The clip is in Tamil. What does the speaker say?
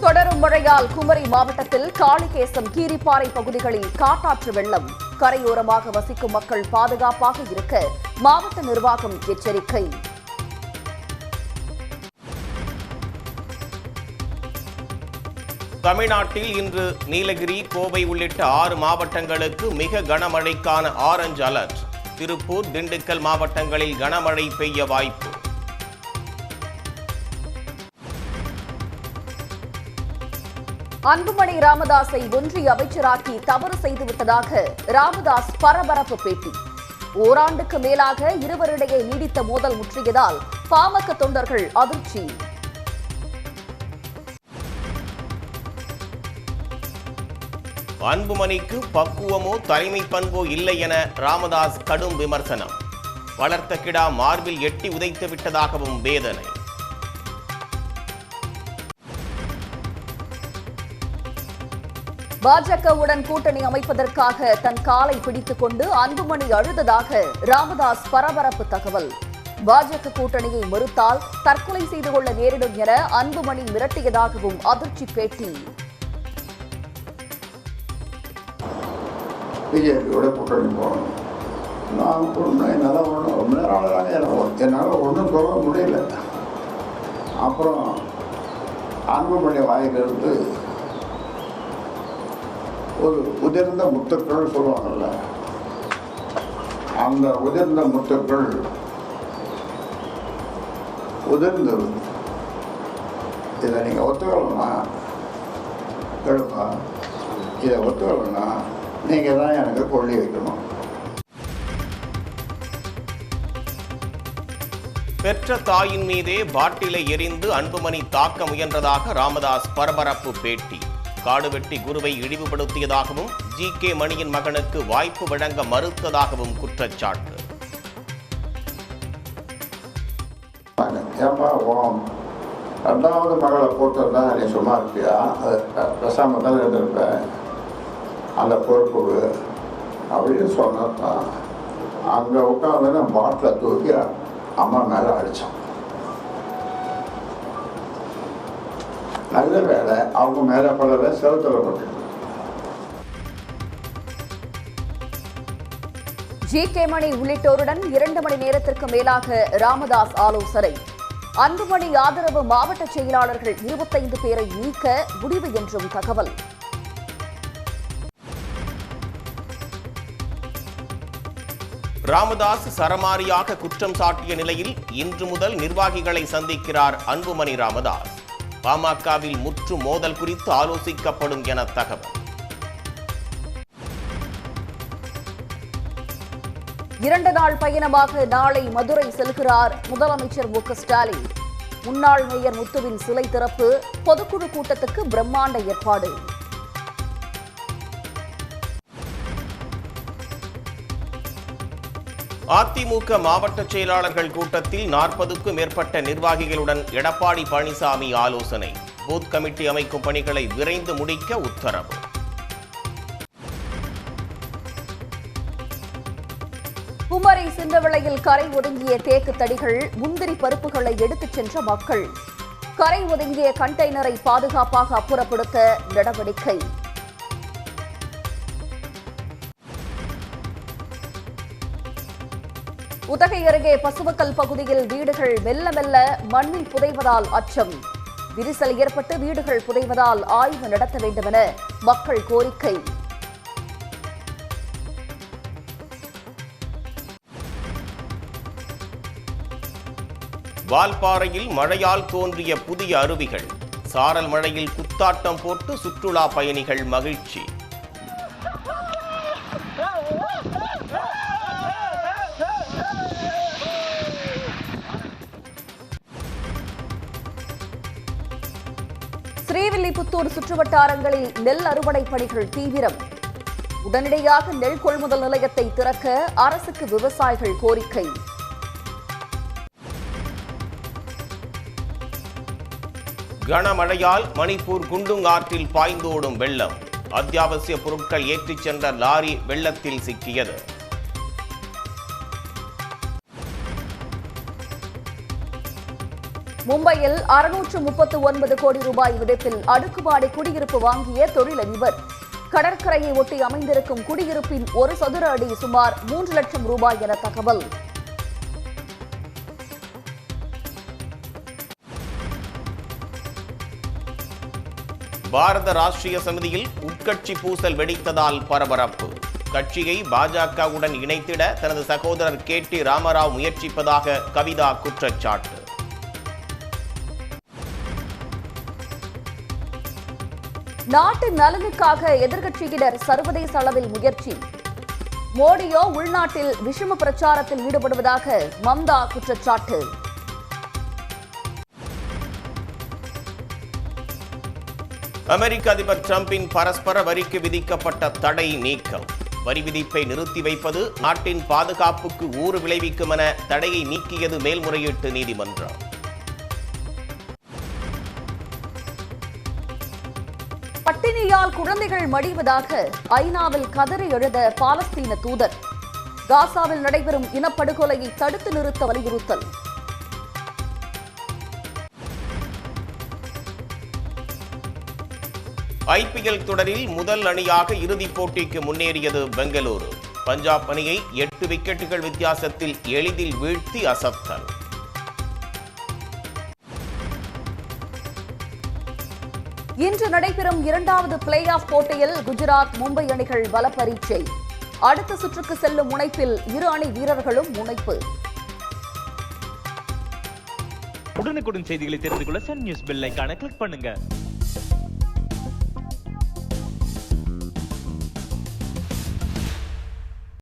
தொடரும் மழையால் குமரி மாவட்டத்தில் காளிகேசம் கீரிப்பாறை பகுதிகளில் காட்டாற்று வெள்ளம். கரையோரமாக வசிக்கும் மக்கள் பாதுகாப்பாக இருக்க மாவட்ட நிர்வாகம் எச்சரிக்கை. தமிழ்நாட்டில் இன்று நீலகிரி, கோவை உள்ளிட்ட 6 மாவட்டங்களுக்கு மிக கனமழைக்கான ஆரஞ்சு அலர்ட். திருப்பூர், திண்டுக்கல் மாவட்டங்களில் கனமழை பெய்ய வாய்ப்பு. அன்புமணி ராமதாஸை ஒன்றிய அமைச்சராக்கி தவறு செய்துவிட்டதாக ராமதாஸ் பரபரப்பு பேட்டி. ஓராண்டுக்கு மேலாக இருவரிடையே நீடித்த மோதல் முற்றியதால் பாமக தொண்டர்கள் அதிர்ச்சி. அன்புமணிக்கு பக்குவமோ தலைமை பண்போ இல்லை என ராமதாஸ் கடும் விமர்சனம். வளர்த்த கிடா மார்பில் எட்டி உதைத்து விட்டதாகவும் வேதனை. பாஜகவுடன் கூட்டணி அமைப்பதற்காக தன் காலை பிடித்துக் கொண்டு அன்புமணி அழுததாக ராமதாஸ் பரபரப்பு தகவல். பாஜக கூட்டணியை மறுத்தால் தற்கொலை செய்து கொள்ள நேரிடும் என அன்புமணி மிரட்டியதாகவும் அதிர்ச்சி பேட்டி. பிஜேபியோட கூட்டணி போகணும். நான் என்னால் ஒன்றும் ரொம்ப நேரம் என்னால் ஒன்றும் சொல்ல முடியல. அப்புறம் அன்புமணி வாயிலிருந்து ஒரு உதிர்ந்த முத்துக்கள் சொல்லுவாங்கல்ல, அந்த உதிர்ந்த முத்துக்கள் உதிர்ந்தது. இதை நீங்கள் ஒத்துக்கலன்னா எழுப்பா, இதை ஒத்துக்கலன்னா நீங்கள் தான் எனக்கு கொள்ளி வைக்கணும். பெற்ற தாயின் மீதே பாட்டிலை எரிந்து அன்புமணி தாக்க முயன்றதாக ராமதாஸ் பரபரப்பு பேட்டி. காடு வெட்டி குருவை இழிவுபடுத்தியதாகவும் ஜி.கே. மணியின் மகனுக்கு வாய்ப்பு வழங்க மறுத்ததாகவும் குற்றச்சாட்டு. ஏப்பா, 2வது மகளை போட்டிருந்தா நீ சும்மா இருப்பியா? பேசாமல் தான் இருந்திருப்பேன், அந்த பொறுப்பு அப்படின்னு சொன்னதான். அங்கே உட்காந்து பாட்டிலை தூக்கி அம்மா மேலே அடித்தான். நல்ல வேலை அவங்க மேலே படல, செலுத்தல பட்டு. ஜி.கே. மணி உள்ளிட்டோருடன் 2 மணி நேரத்திற்கு மேலாக ராமதாஸ் ஆலோசனை. அன்புமணி ஆதரவு மாவட்ட செயலாளர்கள் 25 பேரை நீக்க முடிவு என்றும் தகவல். ராமதாஸ் சரமாரியாக குற்றம் சாட்டிய நிலையில் இன்று முதல் நிர்வாகிகளை சந்திக்கிறார் அன்புமணி ராமதாஸ். பாமகவில் முற்று மோதல் குறித்து ஆலோசிக்கப்படும் என தகவல். 2 நாள் பயணமாக நாளை மதுரை செல்கிறார் முதலமைச்சர் மு.க. ஸ்டாலின். முன்னாள் மேயர் முத்துவின் சிலை திறப்பு, பொதுக்குழு கூட்டத்துக்கு பிரம்மாண்ட ஏற்பாடு. அதிமுக மாவட்ட செயலாளர்கள் கூட்டத்தில் 40க்கும் மேற்பட்ட நிர்வாகிகளுடன் எடப்பாடி பழனிசாமி ஆலோசனை. பூத் கமிட்டி அமைக்கும் பணிகளை விரைந்து முடிக்க உத்தரவு. குமரி சின்னவிளையில் கரை ஒதுங்கிய தேக்கு தடிகள், முந்திரி பருப்புகளை எடுத்துச் சென்ற மக்கள். கரை ஒதுங்கிய கண்டெய்னரை பாதுகாப்பாக அப்புறப்படுத்த நடவடிக்கை. உதகை அருகே பசுவக்கல் பகுதியில் வீடுகள் மெல்ல மெல்ல மண்ணில் புதைவதால் அச்சம். விரிசல் ஏற்பட்டு வீடுகள் புதைவதால் ஆய்வு நடத்த வேண்டுமென மக்கள் கோரிக்கை. வால்பாறையில் மழையால் தோன்றிய புதிய அருவிகள். சாரல் மழையில் குத்தாட்டம் போட்டு சுற்றுலா பயணிகள் மகிழ்ச்சி. ஸ்ரீவில்லிபுத்தூர் சுற்றுவட்டாரங்களில் நெல் அறுவடை பணிகள் தீவிரம். உடனடியாக நெல் கொள்முதல் நிலையத்தை திறக்க அரசுக்கு விவசாயிகள் கோரிக்கை. கனமழையால் மணிப்பூர் குண்டுங் ஆற்றில் பாய்ந்தோடும் வெள்ளம். அத்தியாவசிய பொருட்கள் ஏற்றிச் சென்ற லாரி வெள்ளத்தில் சிக்கியது. மும்பையில் 639 கோடி ரூபாய் மதிப்பில் அடுக்குமாடி குடியிருப்பு வாங்கிய தொழிலதிபர். கடற்கரையை ஒட்டி அமைந்திருக்கும் குடியிருப்பின் ஒரு சதுர அடி சுமார் 3 லட்சம் ரூபாய் என தகவல். பாரத ராஷ்டிரிய சமிதியில் உட்கட்சி பூசல் வெடித்ததால் பரபரப்பு. கட்சியை பாஜகவுடன் இணைத்திட தனது சகோதரர் KT ராமராவ் முயற்சிப்பதாக கவிதா குற்றச்சாட்டு. நாட்டு நலனுக்காக எதிர்க்கட்சியினர் சர்வதேச அளவில் முயற்சி. மோடியோ உள்நாட்டில் விஷம பிரச்சாரத்தில் ஈடுபடுவதாக மம்தா குற்றச்சாட்டு. அமெரிக்க அதிபர் டிரம்பின் பரஸ்பர வரிக்கு விதிக்கப்பட்ட தடை நீக்கம். வரி விதிப்பை நிறுத்தி வைப்பது நாட்டின் பாதுகாப்புக்கு ஊறு விளைவிக்கும் என தடையை நீக்கியது மேல்முறையீட்டு நீதிமன்றம். பட்டினியால் குழந்தைகள் மடிவதாக ஐநாவில் கதறி எழுத பாலஸ்தீன தூதர். காசாவில் நடைபெறும் இனப்படுகொலையை தடுத்து நிறுத்த வலியுறுத்தல். IPL தொடரில் முதல் அணியாக இறுதிப் போட்டிக்கு முன்னேறியது பெங்களூரு. பஞ்சாப் அணியை 8 விக்கெட்டுகள் வித்தியாசத்தில் எளிதில் வீழ்த்தி அசத்தல். இன்று நடைபெறும் 2வது பிளே ஆஃப் போட்டியில் குஜராத் மும்பை அணிகள் பல பரீட்சை. அடுத்த சுற்றுக்கு செல்லும் முனைப்பில் இரு அணி வீரர்களும் முனைப்பு. உடனுக்குடன் செய்திகளை தெரிந்து கொள்ள சன் நியூஸ் பெல் ஐகானை கிளிக் பண்ணுங்க.